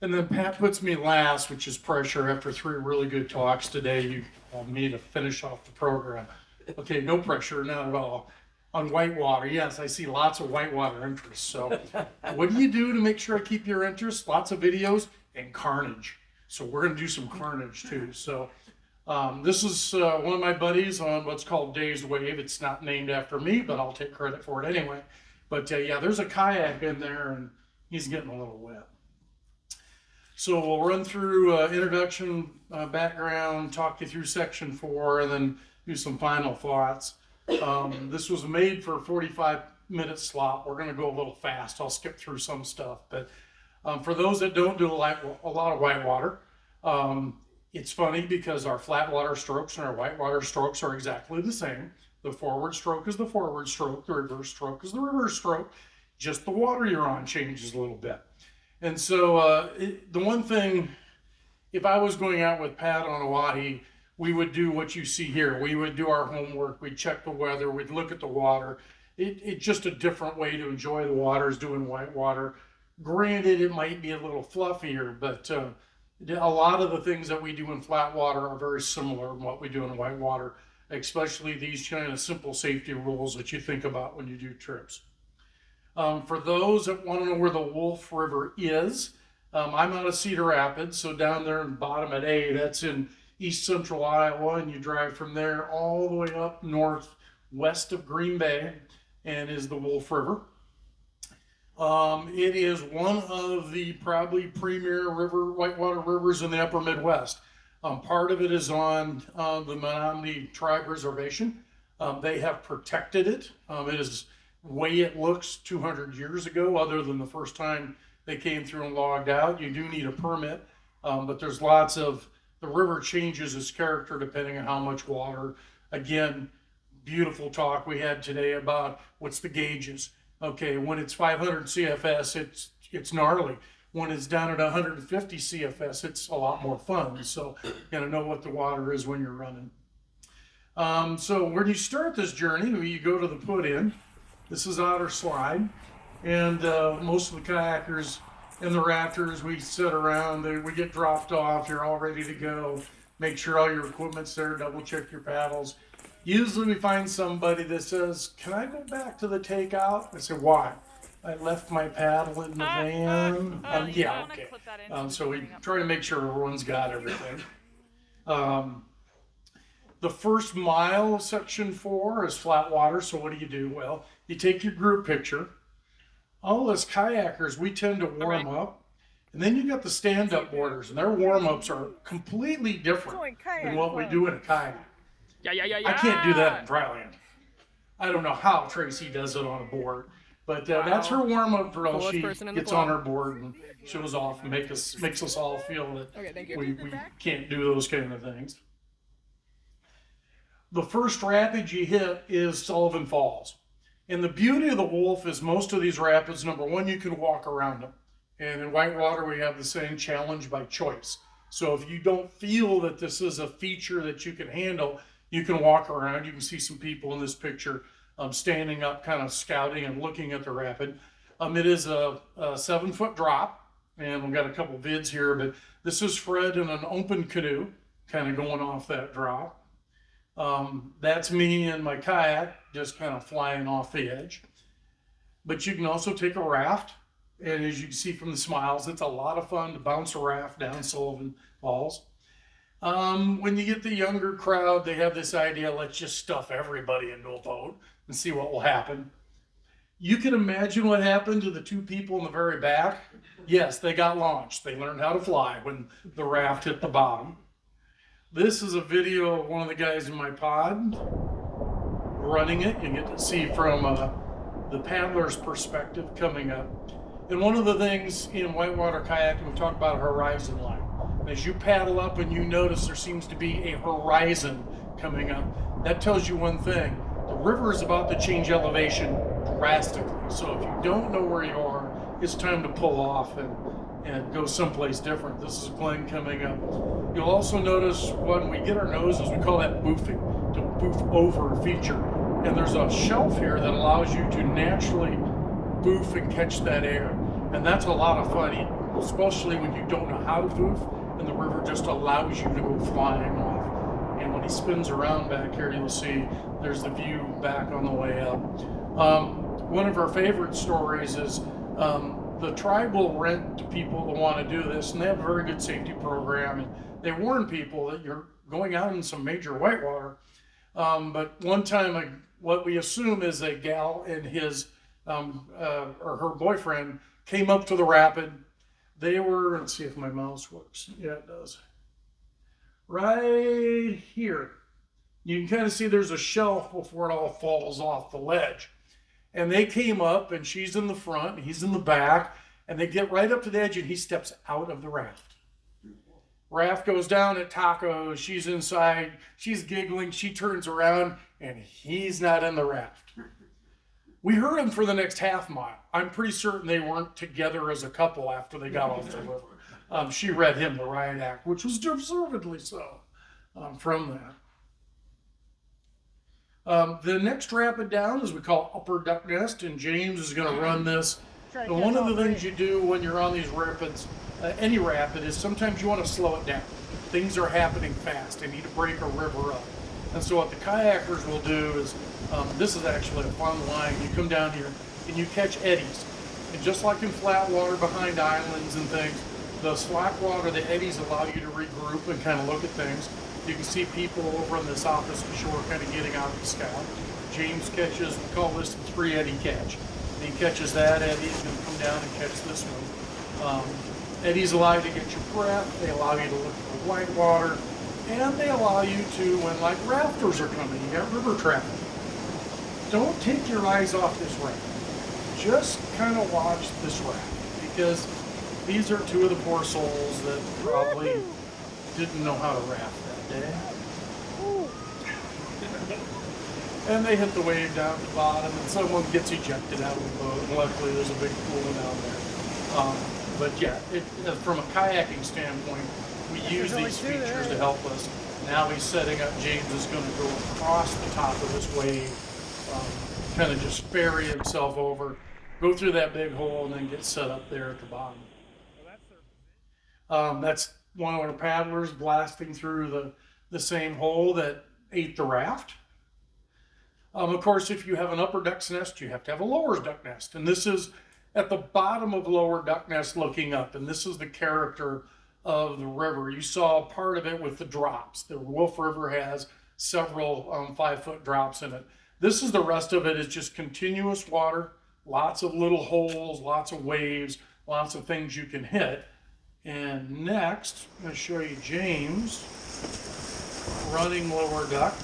And then Pat puts me last, which is pressure. After 3 really good talks today, you want me to finish off the program. Okay, no pressure, not at all. On whitewater, yes, I see lots of whitewater interest. So what do you do to make sure I keep your interest? Lots of videos and Carnage. So we're gonna do some Carnage too. So this is one of my buddies on what's called Dave's Wave. It's not named after me, but I'll take credit for it anyway. But yeah, there's a kayak in there and he's getting a little wet. So we'll run through introduction, background, talk you through section 4, and then do some final thoughts. This was made for a 45-minute slot. We're going to go a little fast. I'll skip through some stuff. But for those that don't do a lot of whitewater, it's funny because our flat water strokes and our whitewater strokes are exactly the same. The forward stroke is the forward stroke. The reverse stroke is the reverse stroke. Just the water you're on changes a little bit. And so the one thing, if I was going out with Pat on Oahe, we would do what you see here. We would do our homework. We'd check the weather. We'd look at the water. It's just a different way to enjoy the water is doing whitewater. Granted, it might be a little fluffier, but a lot of the things that we do in flat water are very similar to what we do in whitewater, especially these kind of simple safety rules that you think about when you do trips. For those that want to know where the Wolf River is, I'm out of Cedar Rapids, so down there in the bottom at A, that's in east central Iowa, and you drive from there all the way up northwest of Green Bay, and is the Wolf River. It is one of the probably premier whitewater rivers in the upper Midwest. Part of it is on the Menominee Tribe Reservation. They have protected it. It is way it looks 200 years ago, other than the first time they came through and logged out. You do need a permit, but there's lots of, the river changes its character depending on how much water. Again, beautiful talk we had today about what's the gauges. Okay, when it's 500 CFS, it's gnarly. When it's down at 150 CFS, it's a lot more fun. So you gotta know what the water is when you're running. So when you start this journey, you go to the put in. This is Otter Slide, and most of the kayakers in the rafters, we sit around, we get dropped off, you're all ready to go. Make sure all your equipment's there, double check your paddles. Usually we find somebody that says, can I go back to the takeout? I say, why? I left my paddle in the van. Yeah, okay. So we try to make sure everyone's got everything. The first mile of section 4 is flat water. So what do? Well, you take your group picture. All us kayakers, we tend to warm up. And then you got the stand-up boarders, and their warm-ups are completely different than what we do in a kayak. Yeah. I can't do that in dry land. I don't know how Tracy does it on a board. But that's her warm-up drill. She gets on her board and shows off and makes us all feel that we can't do those kind of things. The first rapid you hit is Sullivan Falls. And the beauty of the Wolf is most of these rapids, number one, you can walk around them. And in whitewater, we have the saying, challenge by choice. So if you don't feel that this is a feature that you can handle, you can walk around. You can see some people in this picture standing up, kind of scouting and looking at the rapid. It is a 7-foot drop, and we've got a couple vids here, but this is Fred in an open canoe, kind of going off that drop. That's me in my kayak, just kind of flying off the edge. But you can also take a raft, and as you can see from the smiles, it's a lot of fun to bounce a raft down Sullivan Falls. When you get the younger crowd, they have this idea, let's just stuff everybody into a boat and see what will happen. You can imagine what happened to the 2 people in the very back. Yes, they got launched. They learned how to fly when the raft hit the bottom. This is a video of one of the guys in my pod running it. You get to see from the paddler's perspective coming up. And one of the things in whitewater kayaking, we talk about a horizon line. As you paddle up and you notice there seems to be a horizon coming up, that tells you one thing. The river is about to change elevation drastically. So if you don't know where you are, it's time to pull off and go someplace different. This is Glenn coming up. You'll also notice when we get our noses, we call that boofing, to boof over feature. And there's a shelf here that allows you to naturally boof and catch that air. And that's a lot of fun. especially when you don't know how to move, and the river just allows you to go flying off. And when he spins around back here, you'll see there's the view back on the way up. One of our favorite stories is the tribe will rent to people that want to do this, and they have a very good safety program, and they warn people that you're going out in some major whitewater. But one time, what we assume is a gal and his or her boyfriend came up to the rapid. They were, let's see if my mouse works. Yeah, it does. Right here. You can kind of see there's a shelf before it all falls off the ledge. And they came up, and she's in the front, and he's in the back, and they get right up to the edge, and he steps out of the raft. Raft goes down at Taco, she's inside, she's giggling, she turns around, and he's not in the raft. We heard him for the next half mile. I'm pretty certain they weren't together as a couple after they got off the river. She read him the riot act, which was deservedly so from that. The next rapid down is we call Upper Duck Nest, and James is going to run this. And one of the things you do when you're on these rapids, any rapid, is sometimes you want to slow it down. Things are happening fast. They need to break a river up. And so what the kayakers will do is, this is actually a fun line. You come down here and you catch eddies. And just like in flat water behind islands and things, the slack water, the eddies allow you to regroup and kind of look at things. You can see people over on this opposite shore kind of getting out of the scow. James catches, we call this the 3 eddy catch. And he catches that eddy, he's going to come down and catch this one. Eddies allow you to get your breath, they allow you to look at the white water, and they allow you to, when like rafters are coming, you got river traffic. Don't take your eyes off this raft. Just kind of watch this raft, because these are 2 of the poor souls that probably didn't know how to raft that day. And they hit the wave down at the bottom, and someone gets ejected out of the boat, and luckily there's a big pool down there. But yeah, from a kayaking standpoint, we use these features to help us. Now he's setting up, James is going to go across the top of this wave, kind of just ferry himself over, go through that big hole, and then get set up there at the bottom. That's one of our paddlers blasting through the same hole that ate the raft. Of course, if you have an upper duck's nest, you have to have a lower duck nest. And this is at the bottom of lower duck nest looking up. And this is the character of the river. You saw part of it with the drops. The Wolf River has several 5-foot drops in it. This is the rest of it is just continuous water, lots of little holes, lots of waves, lots of things you can hit. And next, I'm going to show you James running lower duck.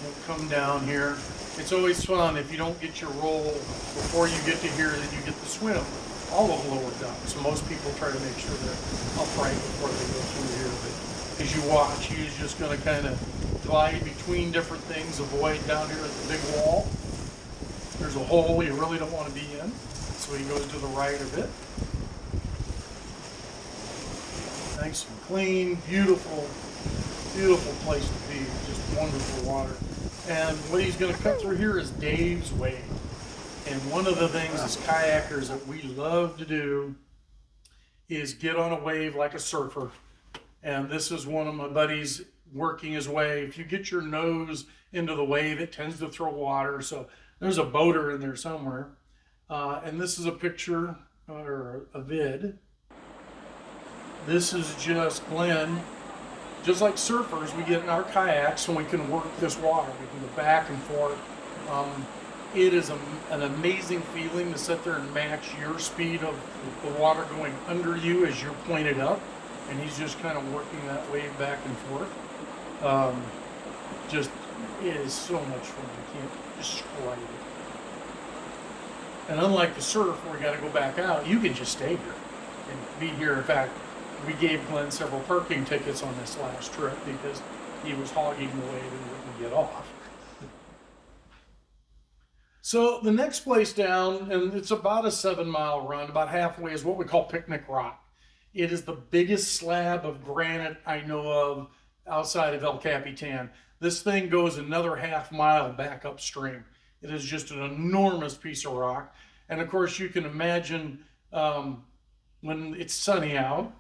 He'll come down here. It's always fun if you don't get your roll before you get to here, then you get to swim all of lower duck. So most people try to make sure they're upright before they go through here. But as you watch, he's just going to kind of glide between different things, avoid down here at the big wall. There's a hole you really don't want to be in, so he goes to the right of it. Nice and clean, beautiful, beautiful place to be, just wonderful water. And what he's going to cut through here is Dave's Wave. And one of the things as kayakers that we love to do is get on a wave like a surfer. And this is one of my buddies working his way. If you get your nose into the wave, it tends to throw water. So there's a boater in there somewhere. And this is a picture or a vid. This is just Glenn. Just like surfers, we get in our kayaks and we can work this water. We can go back and forth. It is an amazing feeling to sit there and match your speed of the water going under you as you're pointed up. And he's just kind of working that wave back and forth. It is so much fun. I can't describe it. And unlike the surf where we got to go back out, you can just stay here and be here. In fact, we gave Glenn several parking tickets on this last trip because he was hogging the wave and wouldn't get off. So the next place down, and it's about a 7-mile run, about halfway, is what we call Picnic Rock. It is the biggest slab of granite I know of outside of El Capitan. This thing goes another half mile back upstream. It is just an enormous piece of rock. And of course you can imagine when it's sunny out,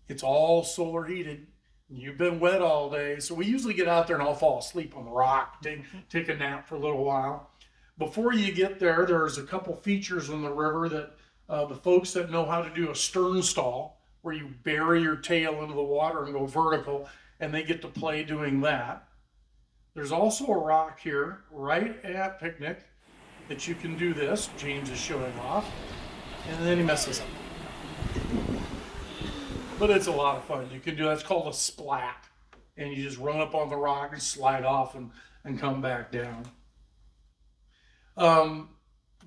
it's all solar heated. You've been wet all day. So we usually get out there and I'll fall asleep on the rock, take a nap for a little while. Before you get there, there's a couple features on the river that the folks that know how to do a stern stall, where you bury your tail into the water and go vertical, and they get to play doing that. There's also a rock here right at Picnic that you can do this. James is showing off, and then he messes up. But it's a lot of fun. You can do that's called a splat, and you just run up on the rock and slide off and come back down.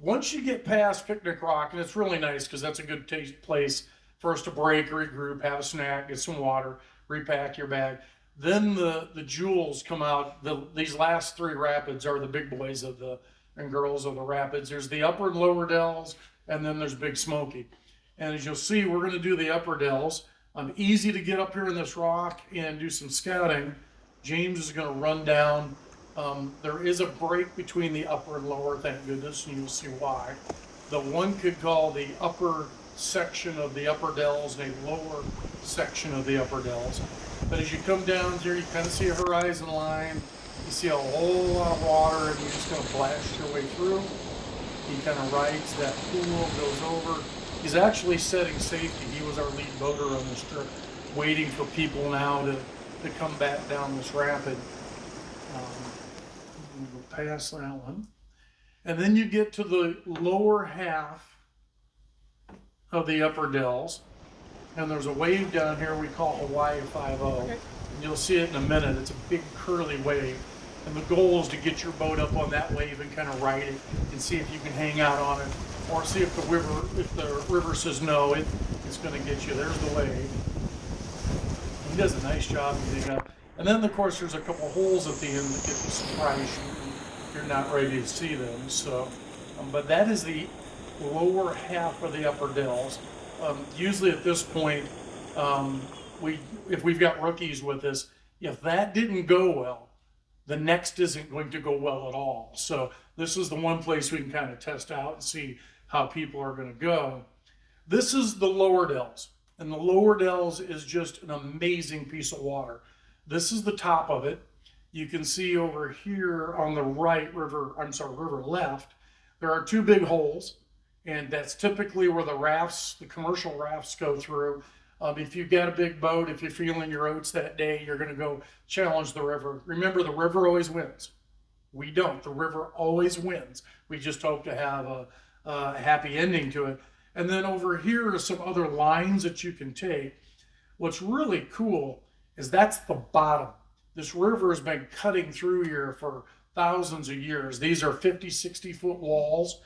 Once you get past Picnic Rock, and it's really nice because that's a good place for us to break, regroup, have a snack, get some water, repack your bag. Then the jewels come out. These last three rapids are the big boys and girls of the rapids. There's the upper and lower dells, and then there's Big Smoky. And as you'll see, we're going to do the upper dells. Easy to get up here in this rock and do some scouting. James is going to run down. There is a break between the upper and lower, thank goodness, and you'll see why. The one could call the upper section of the upper dells and a lower section of the upper dells. But as you come down here, you kind of see a horizon line. You see a whole lot of water, and you're just going to blast your way through. He kind of rides that pool, goes over. He's actually setting safety. He was our lead boater on this trip, waiting for people now to come back down this rapid. We'll go past that one. And then you get to the lower half of the upper dells. And there's a wave down here we call Hawaii 5-0. Okay. And you'll see it in a minute. It's a big curly wave. And the goal is to get your boat up on that wave and kind of ride it and see if you can hang out on it. Or see if the river says no, it's going to get you. There's the wave. He does a nice job getting up. And then, of course, there's a couple holes at the end that get to surprise you. You're not ready to see them. So, but that is the lower half of the upper dells. Usually at this point, if we've got rookies with us, if that didn't go well, the next isn't going to go well at all. So this is the one place we can kind of test out and see how people are going to go. This is the lower dells, and the lower dells is just an amazing piece of water. This is the top of it. You can see over here on the right river left, there are two big holes, and that's typically where the commercial rafts go through. If you've got a big boat, if you're feeling your oats that day, you're going to go challenge the river. Remember, the river always wins. We don't. The river always wins. We just hope to have a happy ending to it. And then over here are some other lines that you can take. What's really cool is that's the bottom. This river has been cutting through here for thousands of years. These are 50, 60-foot walls.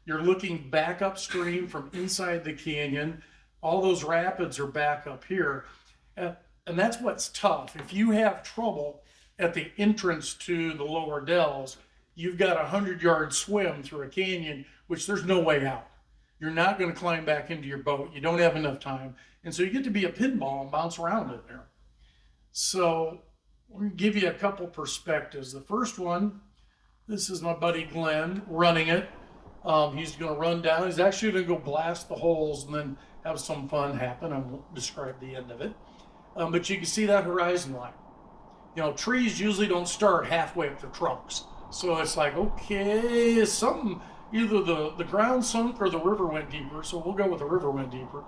You're looking back upstream from inside the canyon. All those rapids are back up here. And that's what's tough. If you have trouble at the entrance to the lower dells, you've got a 100-yard swim through a canyon, which there's no way out. You're not going to climb back into your boat. You don't have enough time. And so you get to be a pinball and bounce around in there. So I'm going to give you a couple perspectives. The first one, this is my buddy Glenn running it. He's going to run down. He's actually going to go blast the holes and then have some fun happen. I won't describe the end of it. But you can see that horizon line. You know, trees usually don't start halfway up their trunks. So it's like, okay, something, either the ground sunk or the river went deeper. So we'll go with the river went deeper.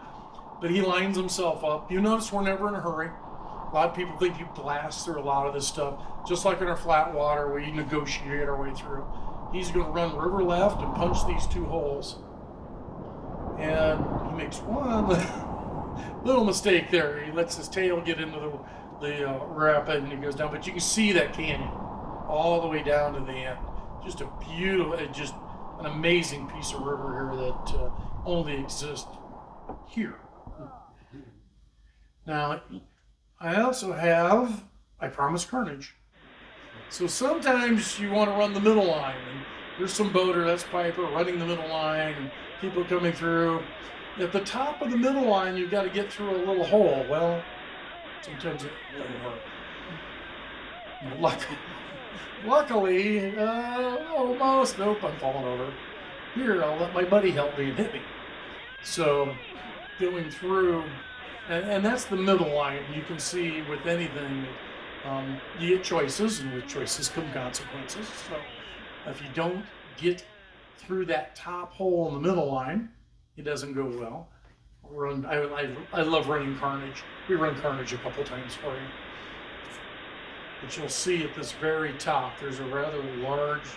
But he lines himself up. You notice we're never in a hurry. A lot of people think you blast through a lot of this stuff. Just like in our flat water, we negotiate our way through. He's going to run river left and punch these two holes. And he makes one little mistake there. He lets his tail get into the rapid and he goes down. But you can see that canyon all the way down to the end. Just a beautiful, just an amazing piece of river here that only exists here. Now, I also have, I promised Carnage. So sometimes you want to run the middle line. And there's some boater, that's Piper, running the middle line, and people coming through. At the top of the middle line, you've got to get through a little hole. Well, sometimes it doesn't work. Luckily, nope, I'm falling over. Here, I'll let my buddy help me and hit me. So going through, and that's the middle line. You can see with anything, you get choices, and with choices come consequences. So if you don't get through that top hole in the middle line, it doesn't go well. I love running Carnage. We run Carnage a couple times for you. But you'll see at this very top, there's a rather large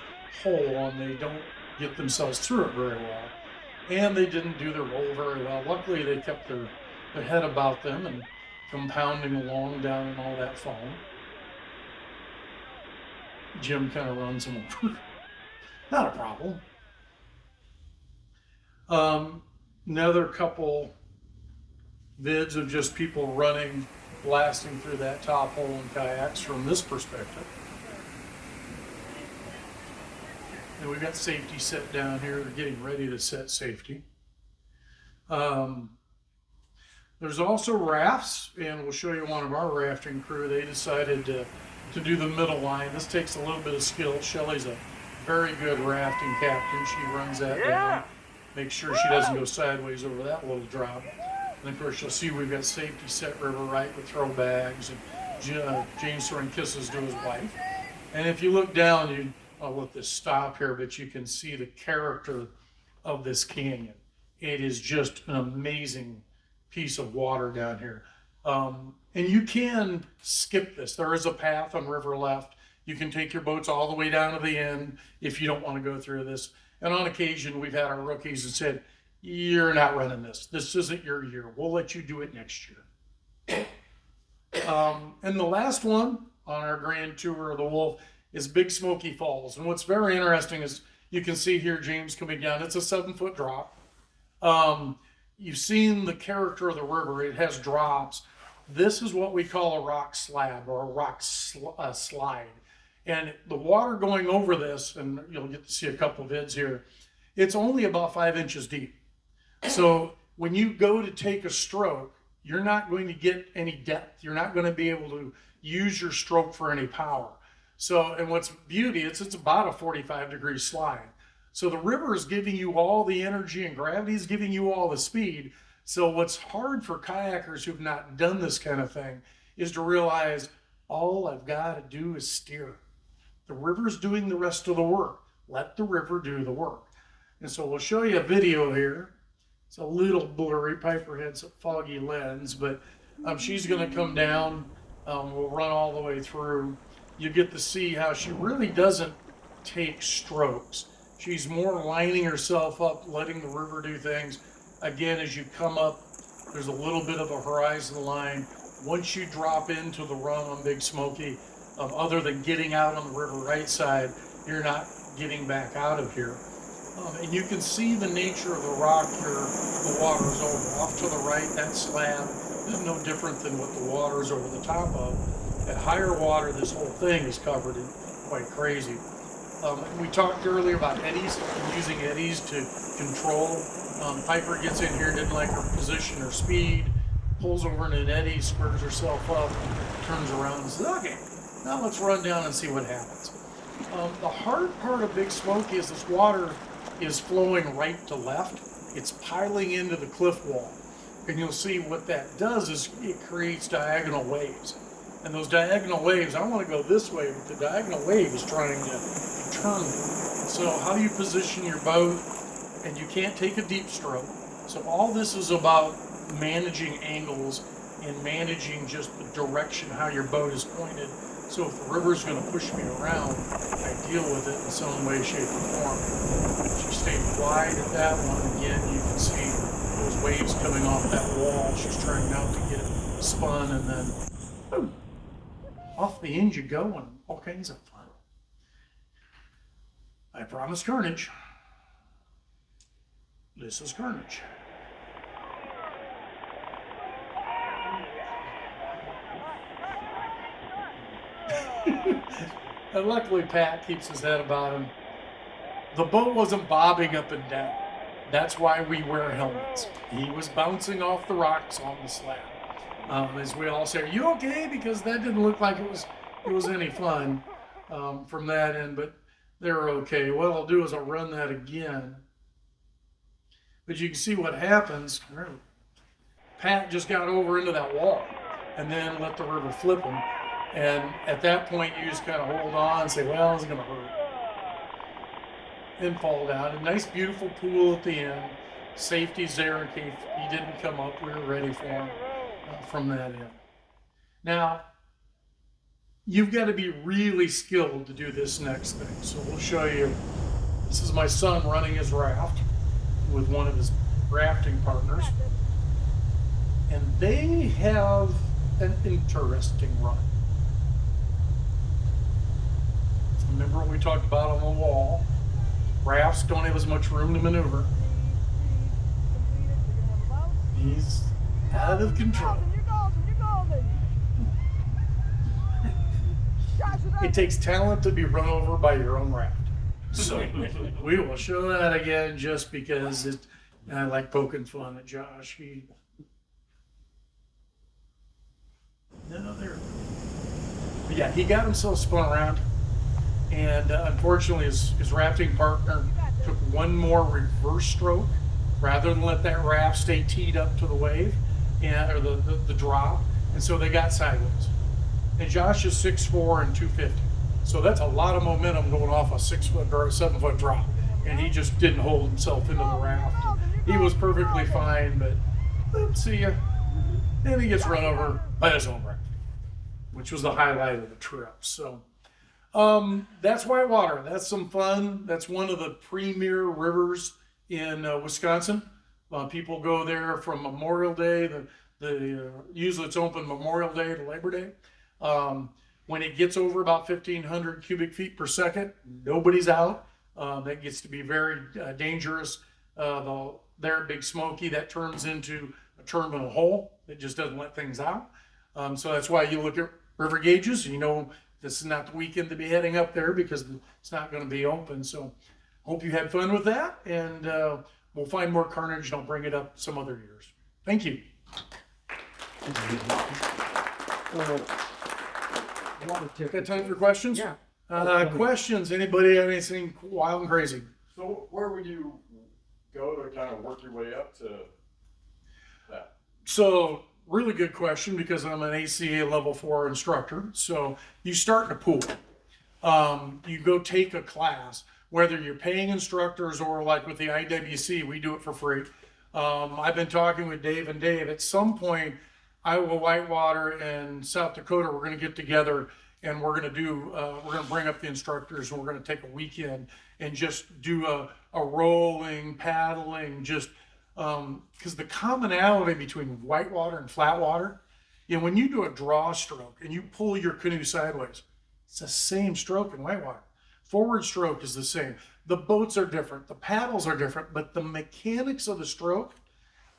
hole, and they don't get themselves through it very well. And they didn't do their roll very well. Luckily, they kept their head about them and compounding along down in all that foam. Jim kind of runs them over. Not a problem. Another couple vids of just people running, blasting through that top hole in kayaks from this perspective. And we've got safety set down here. They're getting ready to set safety. There's also rafts, and we'll show you one of our rafting crew. They decided to do the middle line. This takes a little bit of skill. Shelley's a very good rafting captain. She runs that down, makes sure she doesn't go sideways over that little drop. And of course, you'll see we've got safety set river right with throw bags, and James throwing kisses to his wife. And if you look down, I'll let this stop here, but you can see the character of this canyon. It is just an amazing piece of water down here. And you can skip this. There is a path on river left. You can take your boats all the way down to the end if you don't want to go through this. And on occasion, we've had our rookies that said, "You're not running this. This isn't your year. We'll let you do it next year." And the last one on our grand tour of the Wolf is Big Smoky Falls. And what's very interesting is you can see here James coming down. It's a 7-foot drop. You've seen the character of the river. It has drops. This is what we call a rock slab or a rock slide. And the water going over this, and you'll get to see a couple vids here, it's only about 5 inches deep. So when you go to take a stroke, you're not going to get any depth. You're not going to be able to use your stroke for any power. So, and what's beauty, it's about a 45-degree slide. So the river is giving you all the energy and gravity is giving you all the speed. So what's hard for kayakers who've not done this kind of thing is to realize all I've got to do is steer. The river's doing the rest of the work. Let the river do the work. And so we'll show you a video here. It's a little blurry. Piper has a foggy lens, but she's going to come down. We'll run all the way through. You get to see how she really doesn't take strokes. She's more lining herself up, letting the river do things. Again, as you come up, there's a little bit of a horizon line. Once you drop into the run on Big Smoky, other than getting out on the river right side, you're not getting back out of here. And you can see the nature of the rock here. The water's over. Off to the right, that slab is no different than what the water's over the top of. At higher water, this whole thing is covered in quite crazy. We talked earlier about eddies and using eddies to control. Piper gets in here, didn't like her position or speed, pulls over in an eddy, squares herself up, turns around and says, "Okay, now let's run down and see what happens." The hard part of Big Smoky is this water is flowing right to left. It's piling into the cliff wall. And you'll see what that does is it creates diagonal waves. And those diagonal waves, I want to go this way, but the diagonal wave is trying to turn me. So how do you position your boat? And you can't take a deep stroke. So all this is about managing angles and managing just the direction, how your boat is pointed. So if the river's going to push me around, I deal with it in some way, shape, or form. She stayed wide at that one. Again, you can see those waves coming off that wall. She's trying not to get spun, and then boom, off the end you go, and all kinds of fun. I promise Carnage. This is Carnage. And luckily Pat keeps his head about him. The boat wasn't bobbing up and down. That's why we wear helmets. He was bouncing off the rocks on the slab. As we all say, "Are you okay?" Because that didn't look like it was any fun from that end, but they're okay. What I'll do is I'll run that again. But you can see what happens. Pat just got over into that wall and then let the river flip him. And at that point, you just kind of hold on and say, well, it's going to hurt. And fall down. A nice, beautiful pool at the end. Safety's there in case he didn't come up. We were ready for him from that end. Now, you've got to be really skilled to do this next thing. So we'll show you. This is my son running his raft with one of his rafting partners. And they have an interesting run. Remember what we talked about on the wall? Rafts don't have as much room to maneuver. He's out of control. It takes talent to be run over by your own raft. So we will show that again just because I like poking fun at Josh. But yeah, he got himself spun around. And unfortunately, his rafting partner took one more reverse stroke rather than let that raft stay teed up to the wave or the drop. And so they got sideways. And Josh is 6'4" and 250. So that's a lot of momentum going off a 6 foot or a 7 foot drop. And he just didn't hold himself into the raft. He was perfectly fine, but see ya. And he gets run over by his own raft, which was the highlight of the trip. So. That's Whitewater. That's some fun. That's one of the premier rivers in Wisconsin. People go there from Memorial Day. Usually it's open Memorial Day to Labor Day. When it gets over about 1,500 cubic feet per second, nobody's out. That gets to be very dangerous. There at Big Smoky, that turns into a terminal hole that just doesn't let things out. So that's why you look at river gauges. You know, this is not the weekend to be heading up there because it's not going to be open. So hope you had fun with that. And we'll find more Carnage and I'll bring it up some other years. Thank you. Got time for questions? Yeah. Questions? Anybody have anything wild and crazy? So where would you go to kind of work your way up to that? So really good question because I'm an ACA Level 4 instructor. So you start in a pool. You go take a class, whether you're paying instructors or like with the IWC, we do it for free. I've been talking with Dave and Dave. At some point, Iowa, Whitewater, and South Dakota, we're going to get together and we're going to bring up the instructors and we're going to take a weekend and just do a rolling, paddling, just because the commonality between whitewater and flat water, when you do a draw stroke and you pull your canoe sideways, it's the same stroke in whitewater. Forward stroke is the same. The boats are different, the paddles are different, but the mechanics of the stroke,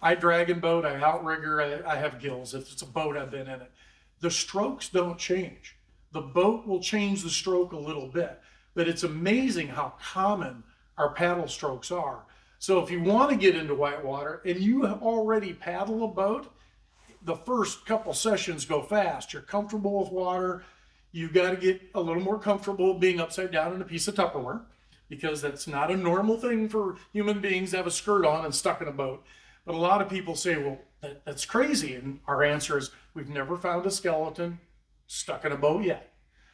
I drag and boat, I outrigger, I have gills. If it's a boat, I've been in it. The strokes don't change. The boat will change the stroke a little bit, but it's amazing how common our paddle strokes are. So if you want to get into whitewater and you have already paddle a boat, the first couple sessions go fast. You're comfortable with water. You've got to get a little more comfortable being upside down in a piece of Tupperware because that's not a normal thing for human beings to have a skirt on and stuck in a boat. But a lot of people say, well, that's crazy. And our answer is we've never found a skeleton stuck in a boat yet.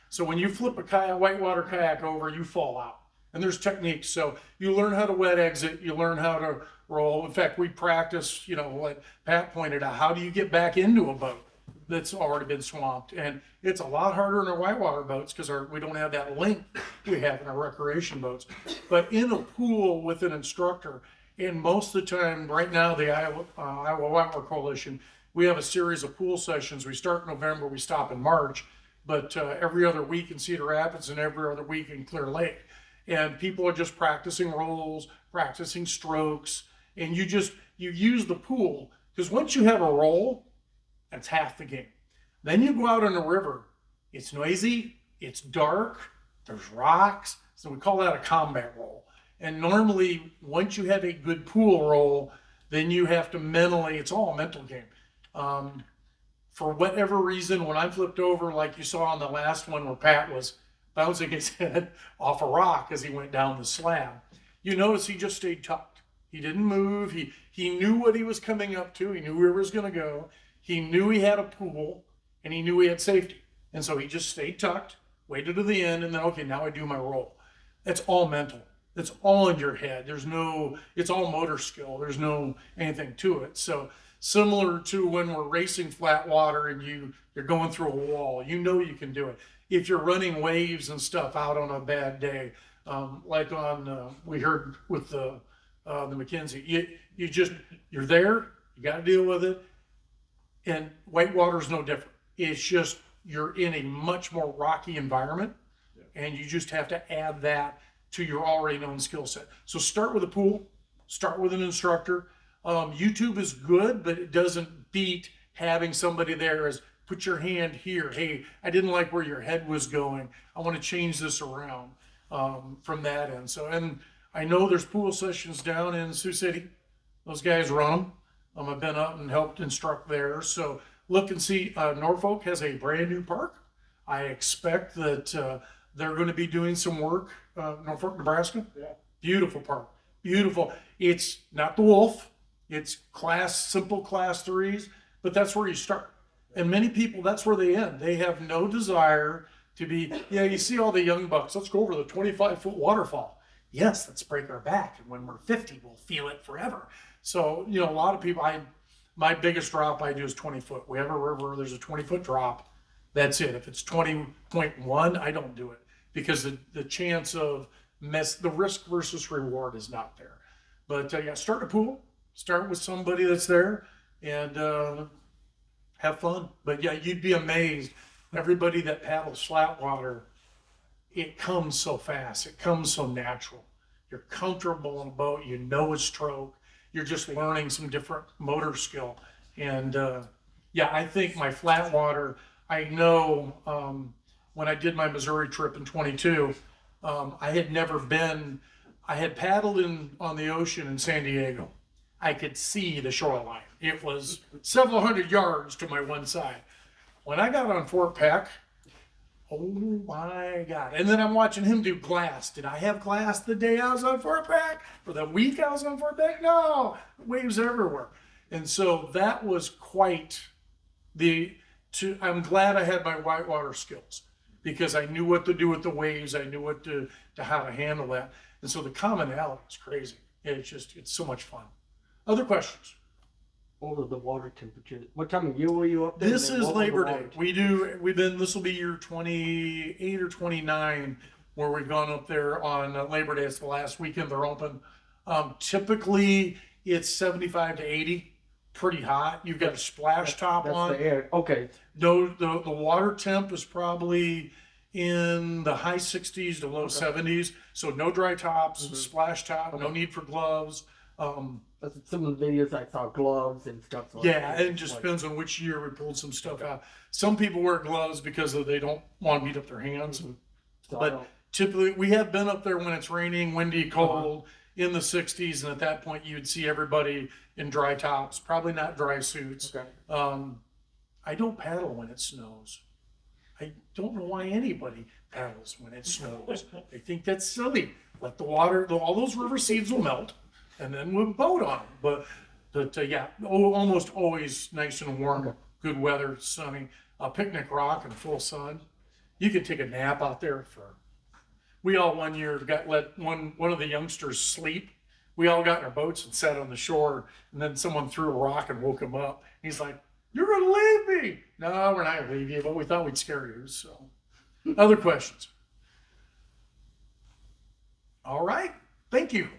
So when you flip a whitewater kayak over, you fall out. And there's techniques. So you learn how to wet exit, you learn how to roll. In fact, we practice, what Pat pointed out, how do you get back into a boat that's already been swamped? And it's a lot harder in our whitewater boats because we don't have that length we have in our recreation boats. But in a pool with an instructor, and most of the time, right now, the Iowa Whitewater Coalition, we have a series of pool sessions. We start in November, we stop in March, but every other week in Cedar Rapids and every other week in Clear Lake. And people are just practicing rolls, practicing strokes, and you use the pool because once you have a roll, that's half the game. Then you go out in the river, it's noisy, it's dark, there's rocks, so we call that a combat roll. And normally, once you have a good pool roll, then you have to mentally, it's all a mental game. For whatever reason, when I flipped over, like you saw on the last one where Pat was bouncing his head off a rock as he went down the slab, you notice he just stayed tucked. He didn't move. He knew what he was coming up to. He knew where he was going to go. He knew he had a pool, and he knew he had safety. And so he just stayed tucked, waited to the end, and then, okay, now I do my roll. That's all mental. It's all in your head. It's all motor skill. There's no anything to it. So similar to when we're racing flat water and you're going through a wall, you know you can do it. If you're running waves and stuff out on a bad day, like we heard with the McKenzie, you're there, you got to deal with it. And whitewater is no different. It's just you're in a much more rocky environment, and you just have to add that to your already known skill set. So start with a pool, start with an instructor. YouTube is good, but it doesn't beat having somebody there as put your hand here. Hey, I didn't like where your head was going. I want to change this around from that end. So, and I know there's pool sessions down in Sioux City. Those guys run them. I've been up and helped instruct there. So look and see. Norfolk has a brand new park. I expect that they're going to be doing some work. Norfolk, Nebraska. Yeah. Beautiful park. Beautiful. It's not the Wolf. It's simple class 3s, but that's where you start. And many people, that's where they end. They have no desire to be, you see all the young bucks, let's go over the 25-foot waterfall. Yes, let's break our back. And when we're 50, we'll feel it forever. So, a lot of people, my biggest drop I do is 20 foot. We have a river, there's a 20-foot drop. That's it. If it's 20.1, I don't do it because the chance of the risk versus reward is not there. But start a pool, start with somebody that's there, and have fun. But you'd be amazed. Everybody that paddles flat water, it comes so fast. It comes so natural. You're comfortable in a boat. You know a stroke. You're just learning some different motor skill. And I think my flat water, I know when I did my Missouri trip in 22, I had paddled on the ocean in San Diego. I could see the shoreline. It was several hundred yards to my one side. When I got on Fort Peck, oh my God. And then I'm watching him do glass. Did I have glass the day I was on Fort Peck? For the week I was on Fort Peck? No, waves everywhere. And so that was quite I'm glad I had my whitewater skills because I knew what to do with the waves. I knew how to handle that. And so the commonality is crazy. It's so much fun. Other questions? What was the water temperature? What time of year were you up there? This is Labor Day. This will be year 28 or 29 where we've gone up there on Labor Day. It's the last weekend they're open. Typically it's 75 to 80, pretty hot. You've got a splash top That's on. the air. Okay. No, the water temp is probably in the high 60s to low 70s. So no dry tops, splash top, no need for gloves. Some of the videos I saw gloves and stuff. So It just depends on which year we pulled some stuff out. Some people wear gloves because they don't want to beat up their hands. But typically, we have been up there when it's raining, windy, cold, in the 60s, and at that point, you'd see everybody in dry tops, probably not dry suits. Okay. I don't paddle when it snows. I don't know why anybody paddles when it snows. They think that's silly. Let the water, all those river seeds will melt. And then we'll boat on them. But almost always nice and warm, good weather, sunny. Picnic Rock in full sun. You could take a nap out there we all one year let one of the youngsters sleep. We all got in our boats and sat on the shore, and then someone threw a rock and woke him up. He's like, "You're gonna leave me." No, we're not gonna leave you, but we thought we'd scare you. So other questions? All right, thank you.